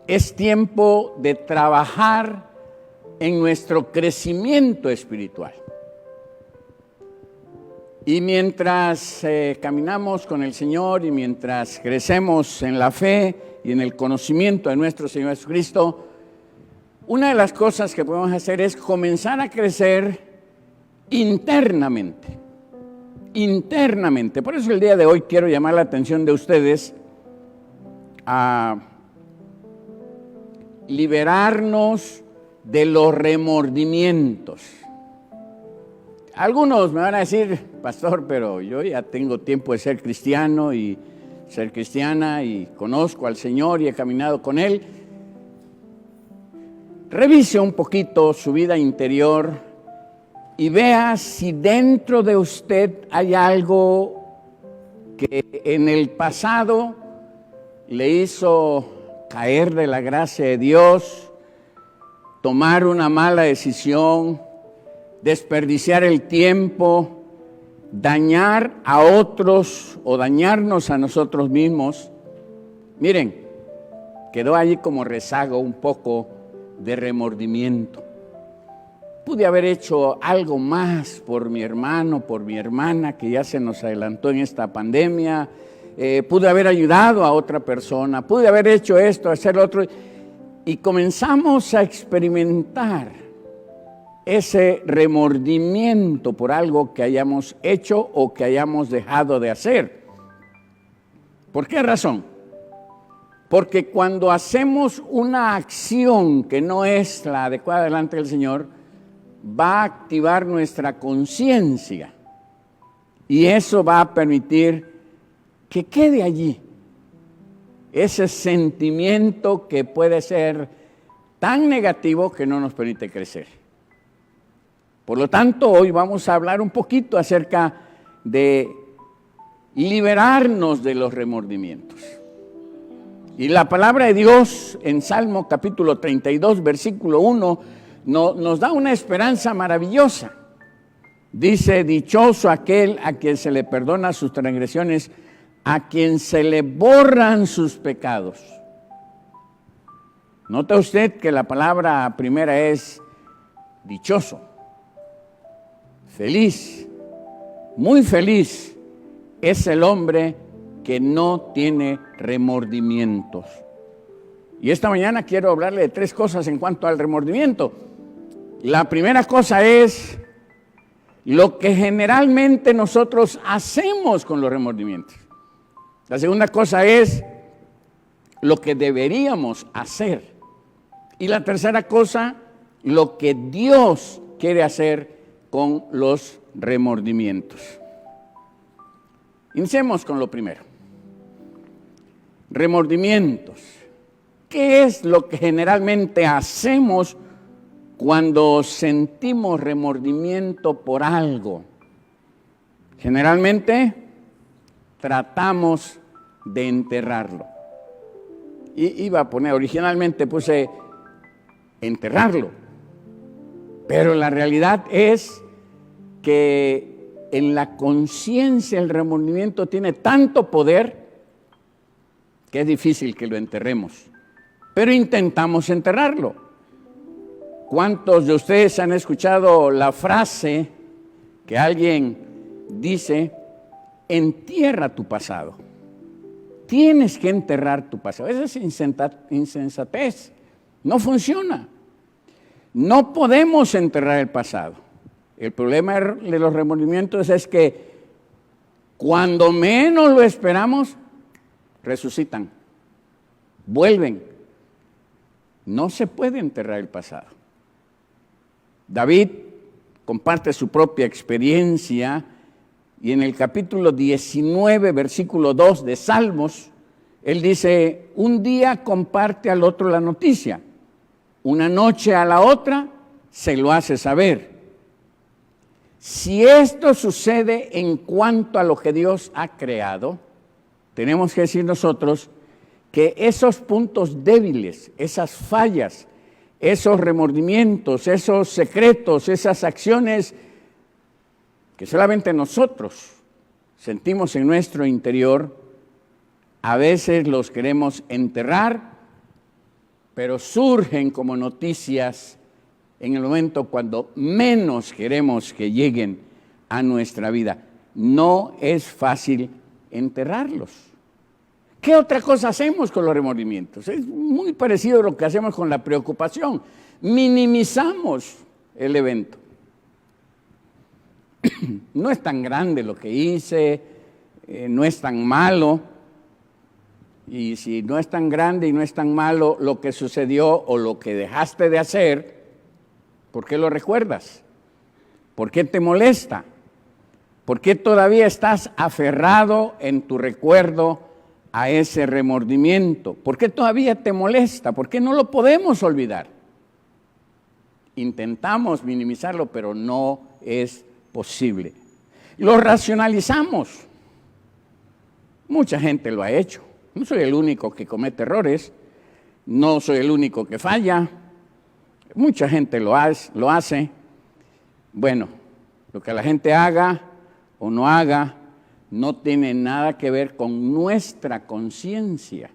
es tiempo de trabajar en nuestro crecimiento espiritual. Y mientras caminamos con el Señor y mientras crecemos en la fe y en el conocimiento de nuestro Señor Jesucristo, una de las cosas que podemos hacer es comenzar a crecer internamente. Internamente. Por eso el día de hoy quiero llamar la atención de ustedes a liberarnos de los remordimientos. Algunos me van a decir, pastor, pero yo ya tengo tiempo de ser cristiano y ser cristiana y conozco al Señor y he caminado con Él. Revise un poquito su vida interior y vea si dentro de usted hay algo que en el pasado le hizo caer de la gracia de Dios, tomar una mala decisión, desperdiciar el tiempo, dañar a otros o dañarnos a nosotros mismos. Miren, quedó allí como rezago un poco de remordimiento. Pude haber hecho algo más por mi hermano, por mi hermana, que ya se nos adelantó en esta pandemia. Pude haber ayudado a otra persona, pude haber hecho esto, hacer lo otro. Y comenzamos a experimentar ese remordimiento por algo que hayamos hecho o que hayamos dejado de hacer. ¿Por qué razón? Porque cuando hacemos una acción que no es la adecuada delante del Señor, va a activar nuestra conciencia y eso va a permitir que quede allí ese sentimiento que puede ser tan negativo que no nos permite crecer. Por lo tanto, hoy vamos a hablar un poquito acerca de liberarnos de los remordimientos. Y la palabra de Dios en Salmo capítulo 32, versículo 1, nos da una esperanza maravillosa. Dice, dichoso aquel a quien se le perdona sus transgresiones, a quien se le borran sus pecados. Nota usted que la palabra primera es dichoso. Feliz, muy feliz es el hombre que no tiene remordimientos. Y esta mañana quiero hablarle de tres cosas en cuanto al remordimiento. La primera cosa es lo que generalmente nosotros hacemos con los remordimientos. La segunda cosa es lo que deberíamos hacer. Y la tercera cosa, lo que Dios quiere hacer con los remordimientos. Iniciemos con lo primero. Remordimientos. ¿Qué es lo que generalmente hacemos cuando sentimos remordimiento por algo? Generalmente tratamos de enterrarlo. Iba a poner, originalmente puse enterrarlo, pero la realidad es que en la conciencia el remordimiento tiene tanto poder que es difícil que lo enterremos, pero intentamos enterrarlo. ¿Cuántos de ustedes han escuchado la frase que alguien dice, entierra tu pasado? Tienes que enterrar tu pasado. Esa es insensatez, no funciona. No podemos enterrar el pasado. El problema de los remordimientos es que cuando menos lo esperamos, resucitan, vuelven. No se puede enterrar el pasado. David comparte su propia experiencia y en el capítulo 19, versículo 2 de Salmos, él dice, un día comparte al otro la noticia, una noche a la otra se lo hace saber. Si esto sucede en cuanto a lo que Dios ha creado, tenemos que decir nosotros que esos puntos débiles, esas fallas, esos remordimientos, esos secretos, esas acciones que solamente nosotros sentimos en nuestro interior, a veces los queremos enterrar pero surgen como noticias en el momento cuando menos queremos que lleguen a nuestra vida. No es fácil enterrarlos. ¿Qué otra cosa hacemos con los remordimientos? Es muy parecido a lo que hacemos con la preocupación. Minimizamos el evento. No es tan grande lo que hice, no es tan malo. Y si no es tan grande y no es tan malo lo que sucedió o lo que dejaste de hacer, ¿por qué lo recuerdas? ¿Por qué te molesta? ¿Por qué todavía estás aferrado en tu recuerdo a ese remordimiento? ¿Por qué todavía te molesta? ¿Por qué no lo podemos olvidar? Intentamos minimizarlo, pero no es posible. Lo racionalizamos. Mucha gente lo ha hecho. No soy el único que comete errores, no soy el único que falla. Mucha gente lo hace. Bueno, lo que la gente haga o no haga no tiene nada que ver con nuestra conciencia.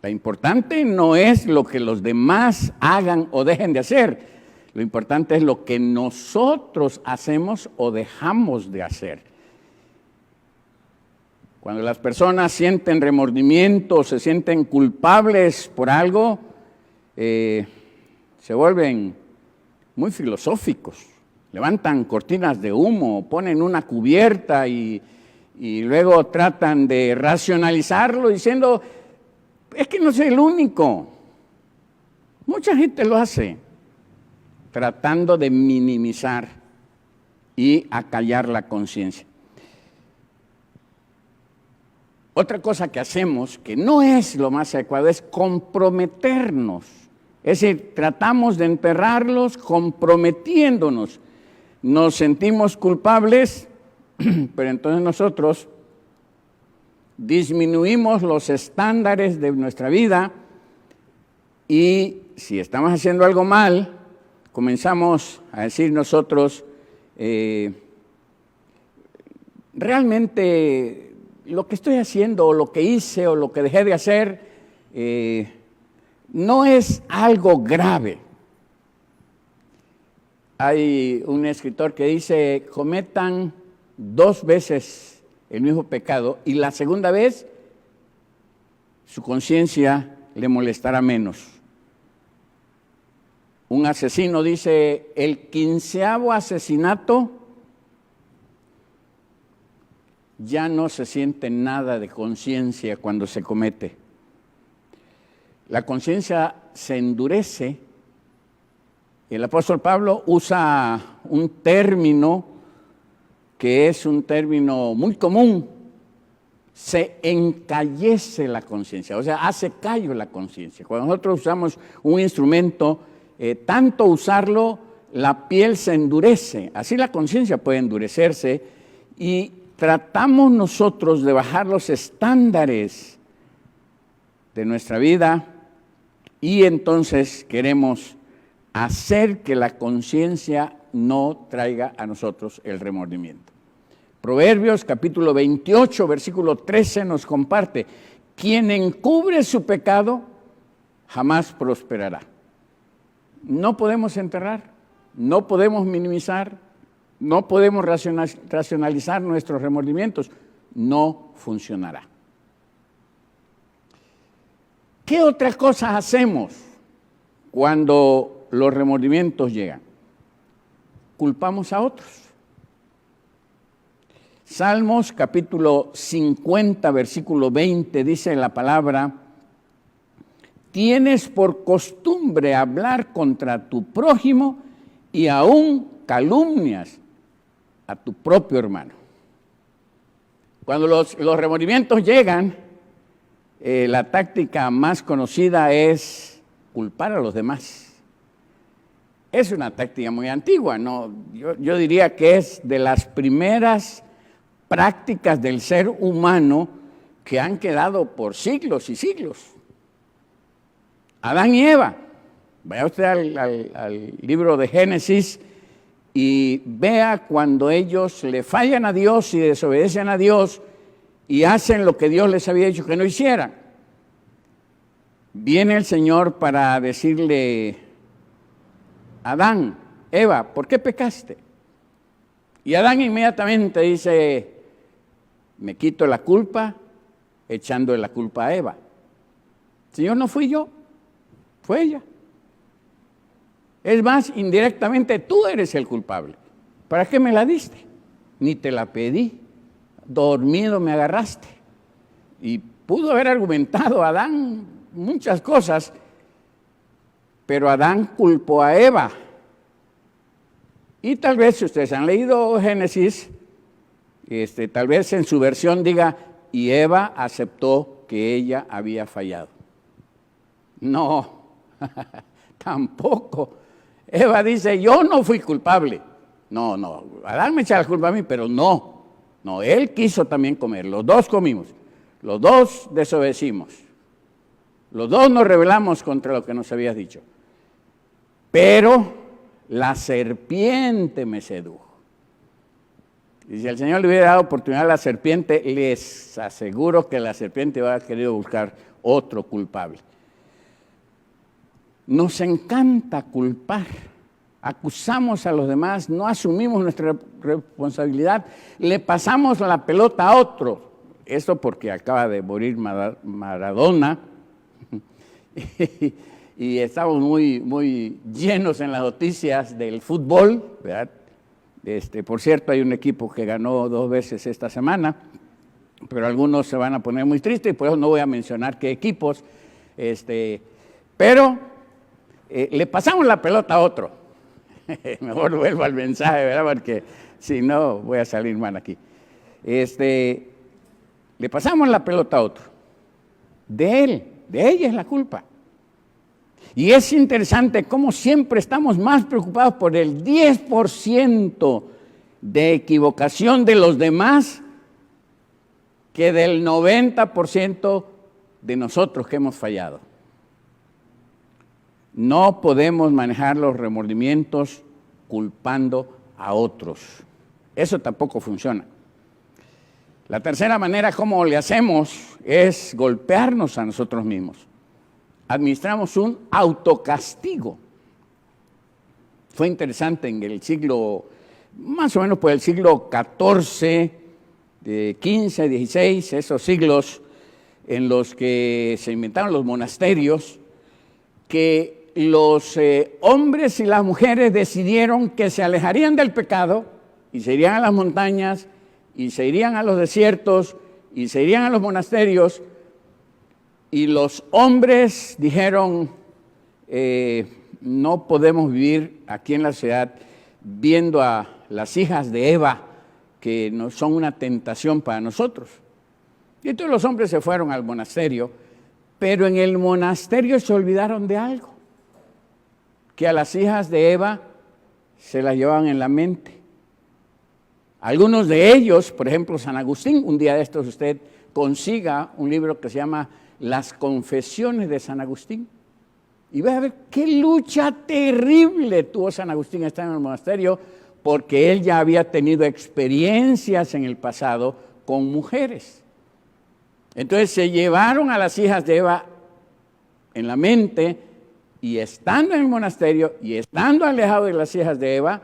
Lo importante no es lo que los demás hagan o dejen de hacer. Lo importante es lo que nosotros hacemos o dejamos de hacer. Cuando las personas sienten remordimiento, se sienten culpables por algo, se vuelven muy filosóficos. Levantan cortinas de humo, ponen una cubierta y luego tratan de racionalizarlo diciendo, es que no soy el único. Mucha gente lo hace, tratando de minimizar y acallar la conciencia. Otra cosa que hacemos, que no es lo más adecuado, es comprometernos. Es decir, tratamos de enterrarlos comprometiéndonos. Nos sentimos culpables, pero entonces nosotros disminuimos los estándares de nuestra vida y si estamos haciendo algo mal, comenzamos a decir nosotros, realmente lo que estoy haciendo o lo que hice o lo que dejé de hacer no es algo grave. Hay un escritor que dice, cometan 2 veces el mismo pecado y la segunda vez su conciencia le molestará menos. Un asesino dice, el 15º asesinato ya no se siente nada de conciencia cuando se comete. La conciencia se endurece. El apóstol Pablo usa un término que es un término muy común. Se encallece la conciencia, o sea, hace callo la conciencia. Cuando nosotros usamos un instrumento, tanto usarlo, la piel se endurece. Así la conciencia puede endurecerse y tratamos nosotros de bajar los estándares de nuestra vida y entonces queremos hacer que la conciencia no traiga a nosotros el remordimiento. Proverbios capítulo 28, versículo 13 nos comparte, quien encubre su pecado jamás prosperará. No podemos enterrar, no podemos minimizar, no podemos racionalizar nuestros remordimientos, no funcionará. ¿Qué otras cosas hacemos cuando los remordimientos llegan? Culpamos a otros. Salmos capítulo 50, versículo 20, dice la palabra, tienes por costumbre hablar contra tu prójimo y aún calumnias a tu propio hermano. Cuando los remordimientos llegan, la táctica más conocida es culpar a los demás. Es una táctica muy antigua, ¿no? Yo diría que es de las primeras prácticas del ser humano que han quedado por siglos y siglos. Adán y Eva. Vaya usted al libro de Génesis y vea cuando ellos le fallan a Dios y desobedecen a Dios y hacen lo que Dios les había dicho que no hicieran. viene el Señor para decirle, Adán, Eva, ¿por qué pecaste? Y Adán inmediatamente dice, me quito la culpa echándole la culpa a Eva. Señor, no fui yo, fue ella. Es más, indirectamente tú eres el culpable. ¿Para qué me la diste? Ni te la pedí. Dormido me agarraste. Y pudo haber argumentado Adán muchas cosas, pero Adán culpó a Eva. Y tal vez, si ustedes han leído Génesis, tal vez en su versión diga, y Eva aceptó que ella había fallado. No, tampoco. Eva dice, yo no fui culpable. No, Adán me echa la culpa a mí, pero no, él quiso también comer, los dos comimos, los dos desobedecimos, los dos nos rebelamos contra lo que nos habías dicho. Pero la serpiente me sedujo. Y si el Señor le hubiera dado oportunidad a la serpiente, les aseguro que la serpiente hubiera querido buscar otro culpable. Nos encanta culpar, acusamos a los demás, no asumimos nuestra responsabilidad, le pasamos la pelota a otro. Esto porque acaba de morir Maradona y estamos muy llenos en las noticias del fútbol, ¿verdad? Por cierto, hay un equipo que ganó 2 veces esta semana, pero algunos se van a poner muy tristes y por eso no voy a mencionar qué equipos, pero le pasamos la pelota a otro. Mejor vuelvo al mensaje, ¿verdad? Porque si no voy a salir mal aquí. Le pasamos la pelota a otro. De él, de ella es la culpa. Y es interesante cómo siempre estamos más preocupados por el 10% de equivocación de los demás que del 90% de nosotros que hemos fallado. No podemos manejar los remordimientos culpando a otros. Eso tampoco funciona. La tercera manera como le hacemos es golpearnos a nosotros mismos. Administramos un autocastigo. Fue interesante en el siglo, más o menos por el siglo XIV, XV, XVI, esos siglos en los que se inventaron los monasterios, que los hombres y las mujeres decidieron que se alejarían del pecado y se irían a las montañas y se irían a los desiertos y se irían a los monasterios. Y los hombres dijeron, no podemos vivir aquí en la ciudad viendo a las hijas de Eva, que no son una tentación para nosotros. Y entonces los hombres se fueron al monasterio, pero en el monasterio se olvidaron de algo, que a las hijas de Eva se las llevaban en la mente. Algunos de ellos, por ejemplo, San Agustín, un día de estos usted consiga un libro que se llama Las Confesiones de San Agustín, y va a ver qué lucha terrible tuvo San Agustín estar en el monasterio, porque él ya había tenido experiencias en el pasado con mujeres. Entonces se llevaron a las hijas de Eva en la mente, y estando en el monasterio y estando alejado de las hijas de Eva,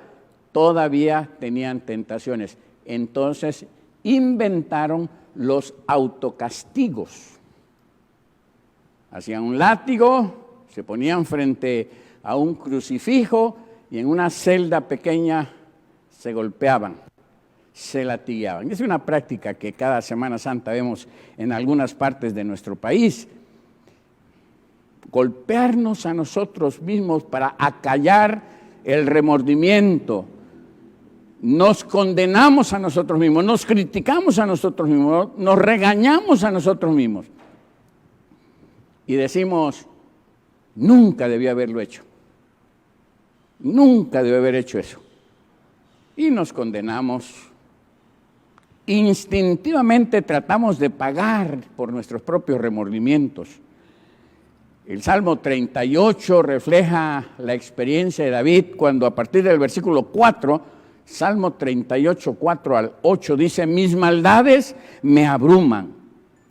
todavía tenían tentaciones. Entonces inventaron los autocastigos. Hacían un látigo, se ponían frente a un crucifijo y en una celda pequeña se golpeaban, se latigaban. Es una práctica que cada Semana Santa vemos en algunas partes de nuestro país. Golpearnos a nosotros mismos para acallar el remordimiento. Nos condenamos a nosotros mismos, nos criticamos a nosotros mismos, nos regañamos a nosotros mismos. Y decimos, nunca debí haberlo hecho. Nunca debí haber hecho eso. Y nos condenamos. Instintivamente tratamos de pagar por nuestros propios remordimientos. El Salmo 38 refleja la experiencia de David cuando a partir del versículo 4, Salmo 38, 4 al 8, dice, mis maldades me abruman,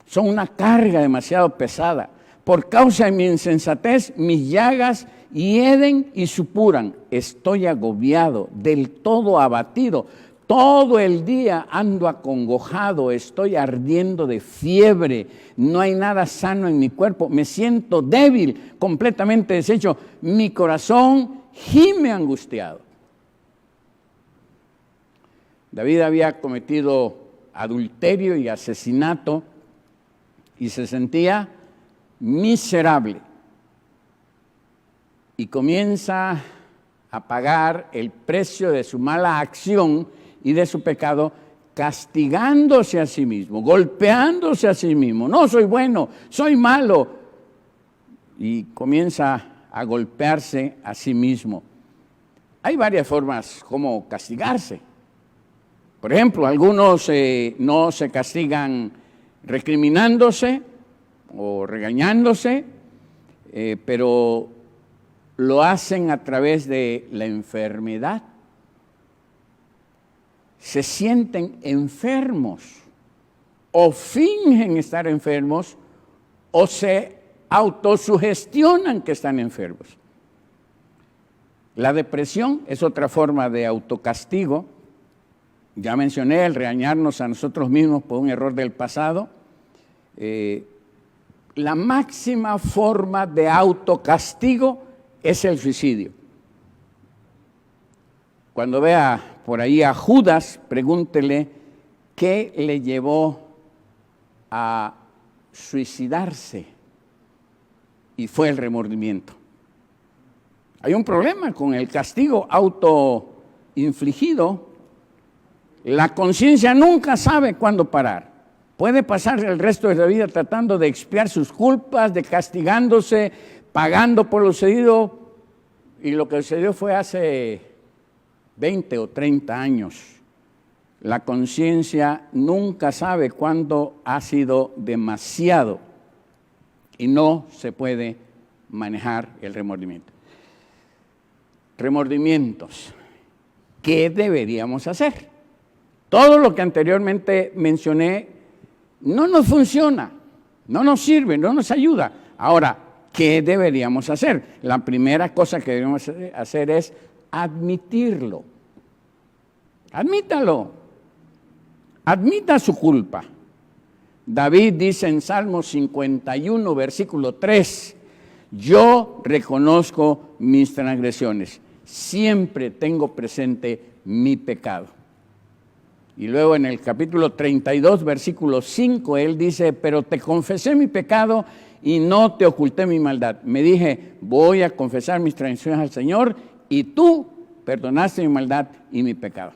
son una carga demasiado pesada. por causa de mi insensatez, mis llagas hieden y supuran. Estoy agobiado, del todo abatido. Todo el día ando acongojado, estoy ardiendo de fiebre, no hay nada sano en mi cuerpo, me siento débil, completamente deshecho, mi corazón gime angustiado. David había cometido adulterio y asesinato y se sentía miserable. Y comienza a pagar el precio de su mala acción y de su pecado, castigándose a sí mismo, golpeándose a sí mismo. No soy bueno, soy malo. Y comienza a golpearse a sí mismo. Hay varias formas como castigarse. Por ejemplo, algunos no se castigan recriminándose o regañándose, pero lo hacen a través de la enfermedad. Se sienten enfermos o fingen estar enfermos o se autosugestionan que están enfermos. La depresión es otra forma de autocastigo. Ya mencioné el regañarnos a nosotros mismos por un error del pasado. La máxima forma de autocastigo es el suicidio. Cuando vea por ahí a Judas, pregúntele qué le llevó a suicidarse. Y fue el remordimiento. Hay un problema con el castigo autoinfligido. La conciencia nunca sabe cuándo parar. Puede pasar el resto de la vida tratando de expiar sus culpas, de castigándose, pagando por lo sucedido. Y lo que sucedió fue hace 20 o 30 años. La conciencia nunca sabe cuándo ha sido demasiado y no se puede manejar el remordimiento. Remordimientos. ¿Qué deberíamos hacer? Todo lo que anteriormente mencioné no nos funciona, no nos sirve, no nos ayuda. Ahora, ¿qué deberíamos hacer? La primera cosa que debemos hacer es admitirlo. Admítalo. Admita su culpa. David dice en Salmo 51, versículo 3, yo reconozco mis transgresiones, siempre tengo presente mi pecado. Y luego en el capítulo 32, versículo 5, él dice, pero te confesé mi pecado y no te oculté mi maldad. Me dije, voy a confesar mis transgresiones al Señor y tú perdonaste mi maldad y mi pecado.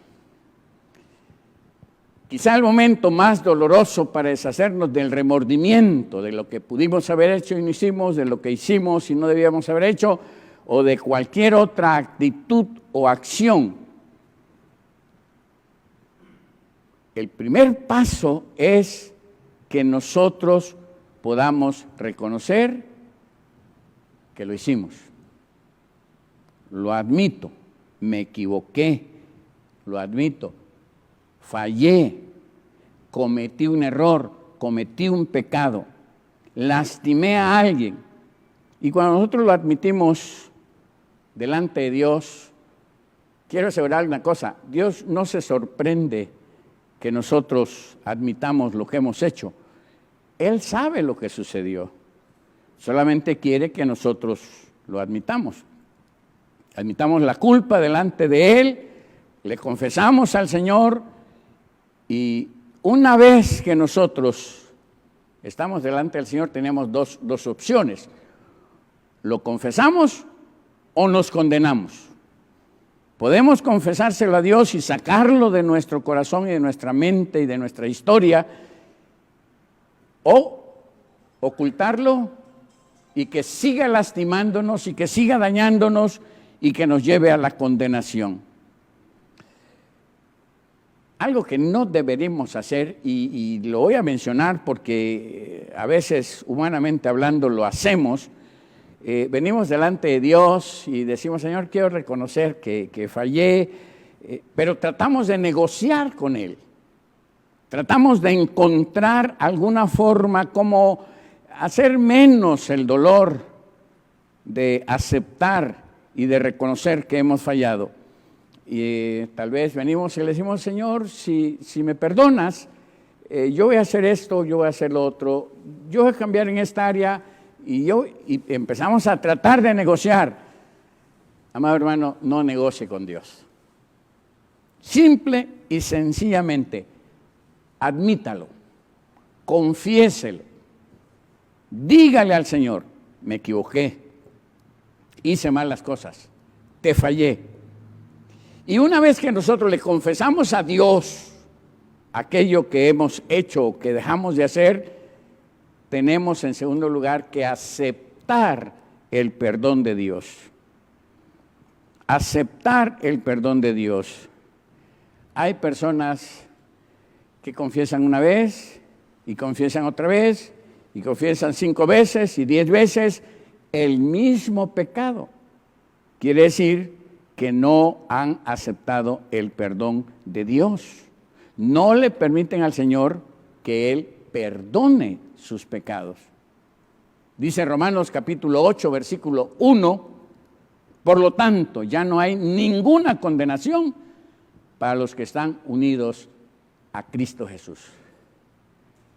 Quizá el momento más doloroso para deshacernos del remordimiento, de lo que pudimos haber hecho y no hicimos, de lo que hicimos y no debíamos haber hecho, o de cualquier otra actitud o acción. El primer paso es que nosotros podamos reconocer que lo hicimos. Lo admito, me equivoqué, lo admito, fallé, cometí un error, cometí un pecado, lastimé a alguien. Y cuando nosotros lo admitimos delante de Dios, quiero asegurar una cosa, Dios no se sorprende que nosotros admitamos lo que hemos hecho. Él sabe lo que sucedió, solamente quiere que nosotros lo admitamos. Admitamos la culpa delante de Él, le confesamos al Señor y una vez que nosotros estamos delante del Señor tenemos dos opciones. ¿Lo confesamos o nos condenamos? Podemos confesárselo a Dios y sacarlo de nuestro corazón y de nuestra mente y de nuestra historia, o ocultarlo y que siga lastimándonos y que siga dañándonos y que nos lleve a la condenación. Algo que no deberíamos hacer, y lo voy a mencionar porque a veces humanamente hablando lo hacemos, venimos delante de Dios y decimos, Señor, quiero reconocer que fallé, pero tratamos de negociar con Él. Tratamos de encontrar alguna forma como hacer menos el dolor de aceptar y de reconocer que hemos fallado. Y tal vez venimos y le decimos, Señor, si me perdonas, yo voy a hacer esto, yo voy a hacer lo otro, yo voy a cambiar en esta área, y empezamos a tratar de negociar. Amado hermano, no negocie con Dios. Simple y sencillamente, admítalo, confiéselo, dígale al Señor, me equivoqué, hice mal las cosas, te fallé. Y una vez que nosotros le confesamos a Dios aquello que hemos hecho o que dejamos de hacer, tenemos en segundo lugar que aceptar el perdón de Dios. Aceptar el perdón de Dios. Hay personas que confiesan una vez y confiesan otra vez y confiesan 5 veces y 10 veces el mismo pecado. Quiere decir que no han aceptado el perdón de Dios. No le permiten al Señor que Él perdone sus pecados. Dice Romanos capítulo 8, versículo 1, por lo tanto, ya no hay ninguna condenación para los que están unidos a Cristo Jesús.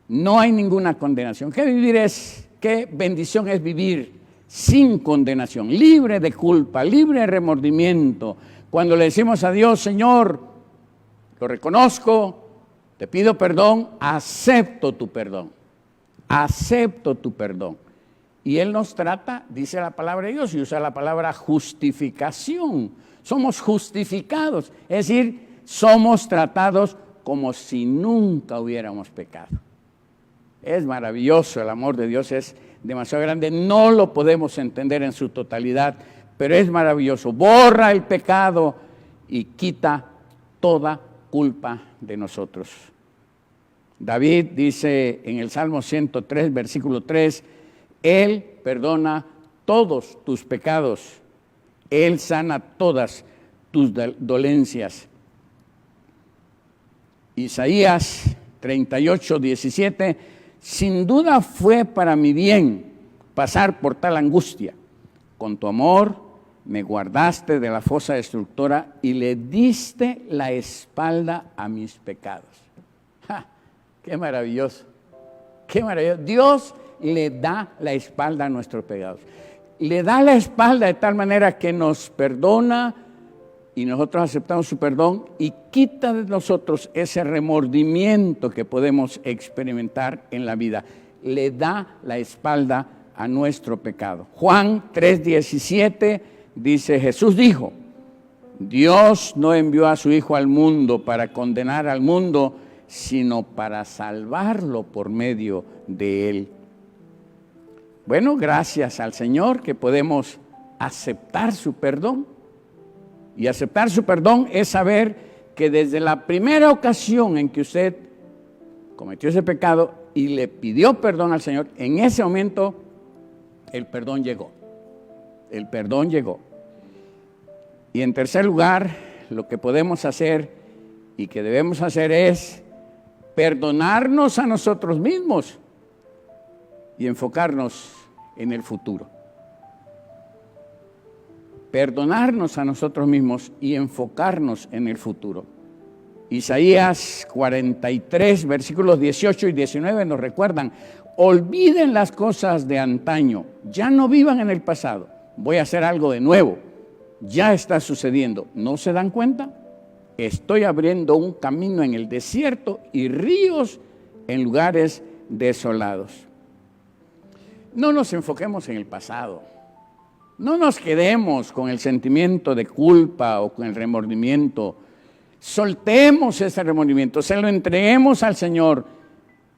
No hay ninguna condenación. Qué bendición es vivir sin condenación, libre de culpa, libre de remordimiento. Cuando le decimos a Dios, Señor, lo reconozco, te pido perdón, acepto tu perdón. Acepto tu perdón. Y Él nos trata, dice la palabra de Dios, y usa la palabra justificación. Somos justificados, es decir, somos tratados como si nunca hubiéramos pecado. Es maravilloso, el amor de Dios es demasiado grande, no lo podemos entender en su totalidad, pero es maravilloso. Borra el pecado y quita toda culpa de nosotros. David dice en el Salmo 103, versículo 3, Él perdona todos tus pecados, Él sana todas tus dolencias. Isaías 38, 17, sin duda fue para mi bien pasar por tal angustia. Con tu amor me guardaste de la fosa destructora y le diste la espalda a mis pecados. ¡Ja! ¡Qué maravilloso! ¡Qué maravilloso! Dios le da la espalda a nuestros pecados. Le da la espalda de tal manera que nos perdona y nosotros aceptamos su perdón y quita de nosotros ese remordimiento que podemos experimentar en la vida. Le da la espalda a nuestro pecado. Juan 3:17 dice, Jesús dijo, Dios no envió a su Hijo al mundo para condenar al mundo, sino para salvarlo por medio de Él. Bueno, gracias al Señor que podemos aceptar su perdón. Y aceptar su perdón es saber que desde la primera ocasión en que usted cometió ese pecado y le pidió perdón al Señor, en ese momento el perdón llegó. El perdón llegó. Y en tercer lugar, lo que podemos hacer y que debemos hacer es perdonarnos a nosotros mismos y enfocarnos en el futuro. Perdonarnos a nosotros mismos y enfocarnos en el futuro. Isaías 43, versículos 18 y 19 nos recuerdan, olviden las cosas de antaño, ya no vivan en el pasado, voy a hacer algo de nuevo, ya está sucediendo, ¿no se dan cuenta? Estoy abriendo un camino en el desierto y ríos en lugares desolados. No nos enfoquemos en el pasado. No nos quedemos con el sentimiento de culpa o con el remordimiento. Soltemos ese remordimiento, se lo entreguemos al Señor.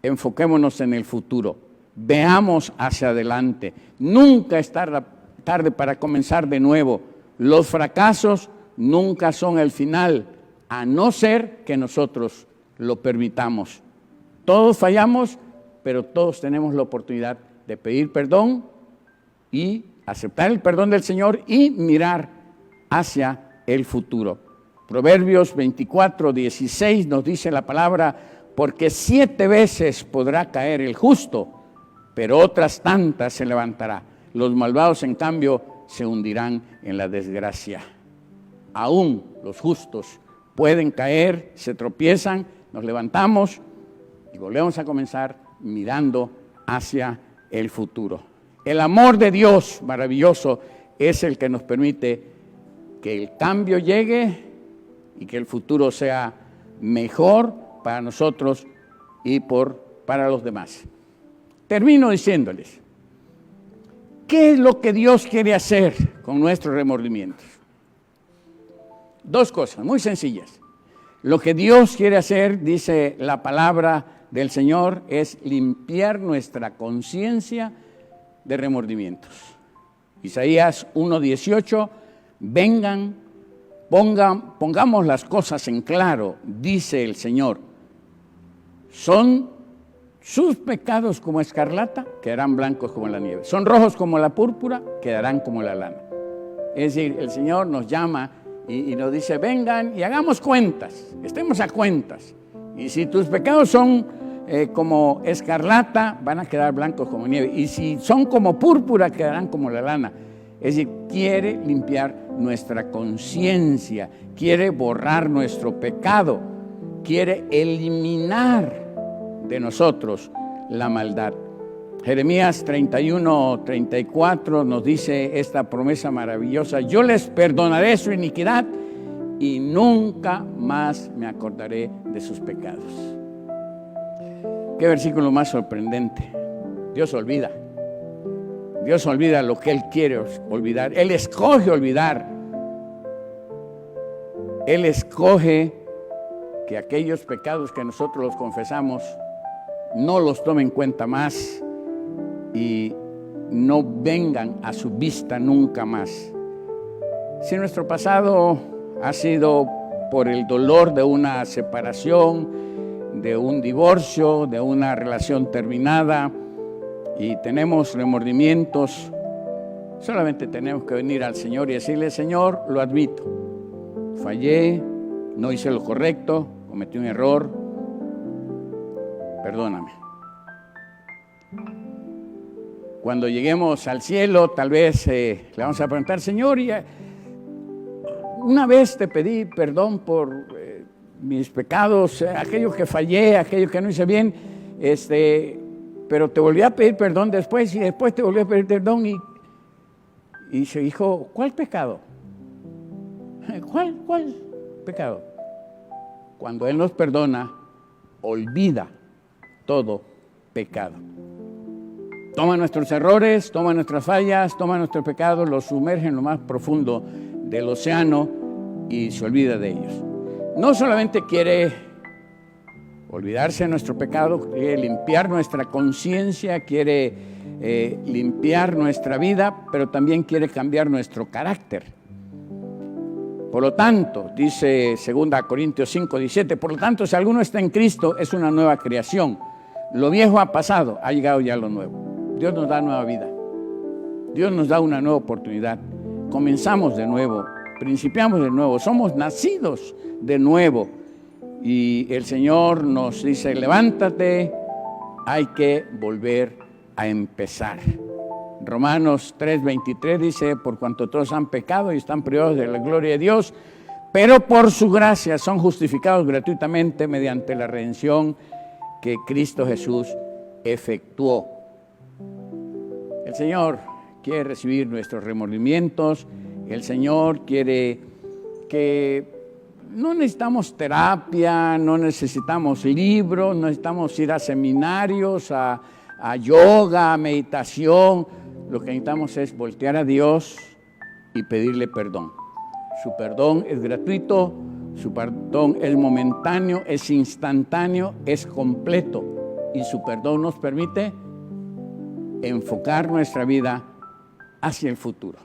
Enfoquémonos en el futuro. Veamos hacia adelante. Nunca es tarde para comenzar de nuevo. Los fracasos nunca son el final, a no ser que nosotros lo permitamos. Todos fallamos, pero todos tenemos la oportunidad de pedir perdón y aceptar el perdón del Señor y mirar hacia el futuro. Proverbios 24, 16 nos dice la palabra, porque 7 veces podrá caer el justo, pero otras tantas se levantará. Los malvados, en cambio, se hundirán en la desgracia. Aún los justos pueden caer, se tropiezan, nos levantamos y volvemos a comenzar mirando hacia el futuro. El amor de Dios maravilloso es el que nos permite que el cambio llegue y que el futuro sea mejor para nosotros y para los demás. Termino diciéndoles, ¿qué es lo que Dios quiere hacer con nuestros remordimientos? Dos cosas muy sencillas. Lo que Dios quiere hacer, dice la palabra del Señor, es limpiar nuestra conciencia de remordimientos. Isaías 1:18, vengan, pongamos las cosas en claro, dice el Señor. Son sus pecados como escarlata, quedarán blancos como la nieve. Son rojos como la púrpura, quedarán como la lana. Es decir, el Señor nos llama y nos dice, vengan y hagamos cuentas, estemos a cuentas. Y si tus pecados son como escarlata, van a quedar blancos como nieve. Y si son como púrpura, quedarán como la lana. Es decir, quiere limpiar nuestra conciencia, quiere borrar nuestro pecado, quiere eliminar de nosotros la maldad. Jeremías 31:34 nos dice esta promesa maravillosa: yo les perdonaré su iniquidad y nunca más me acordaré de sus pecados. Qué versículo más sorprendente. Dios olvida. Dios olvida lo que Él quiere olvidar. Él escoge olvidar. Él escoge que aquellos pecados que nosotros los confesamos no los tome en cuenta más y no vengan a su vista nunca más. Si nuestro pasado ha sido por el dolor de una separación, de un divorcio, de una relación terminada, y tenemos remordimientos, solamente tenemos que venir al Señor y decirle: Señor, lo admito, fallé, no hice lo correcto, cometí un error, perdóname. Cuando lleguemos al cielo, tal vez le vamos a preguntar: Señor, una vez te pedí perdón por mis pecados, aquellos que fallé, aquellos que no hice bien, pero te volví a pedir perdón después, y después te volví a pedir perdón, y se dijo: ¿cuál pecado? ¿Cuál pecado? Cuando Él nos perdona, olvida todo pecado. Toma nuestros errores, toma nuestras fallas, toma nuestros pecados, los sumerge en lo más profundo del océano y se olvida de ellos. No solamente quiere olvidarse de nuestro pecado, quiere limpiar nuestra conciencia, quiere limpiar nuestra vida, pero también quiere cambiar nuestro carácter. Por lo tanto, dice 2 Corintios 5:17, por lo tanto, si alguno está en Cristo, es una nueva creación. Lo viejo ha pasado, ha llegado ya lo nuevo. Dios nos da nueva vida. Dios nos da una nueva oportunidad. Comenzamos de nuevo, principiamos de nuevo, somos nacidos de nuevo. Y el Señor nos dice: levántate, hay que volver a empezar. Romanos 3:23 dice: por cuanto todos han pecado y están privados de la gloria de Dios, pero por su gracia son justificados gratuitamente mediante la redención que Cristo Jesús efectuó. El Señor quiere recibir nuestros remordimientos. El Señor quiere que no necesitamos terapia, no necesitamos libros, no necesitamos ir a seminarios, a yoga, a meditación. Lo que necesitamos es voltear a Dios y pedirle perdón. Su perdón es gratuito, su perdón es momentáneo, es instantáneo, es completo. Y su perdón nos permite enfocar nuestra vida hacia el futuro.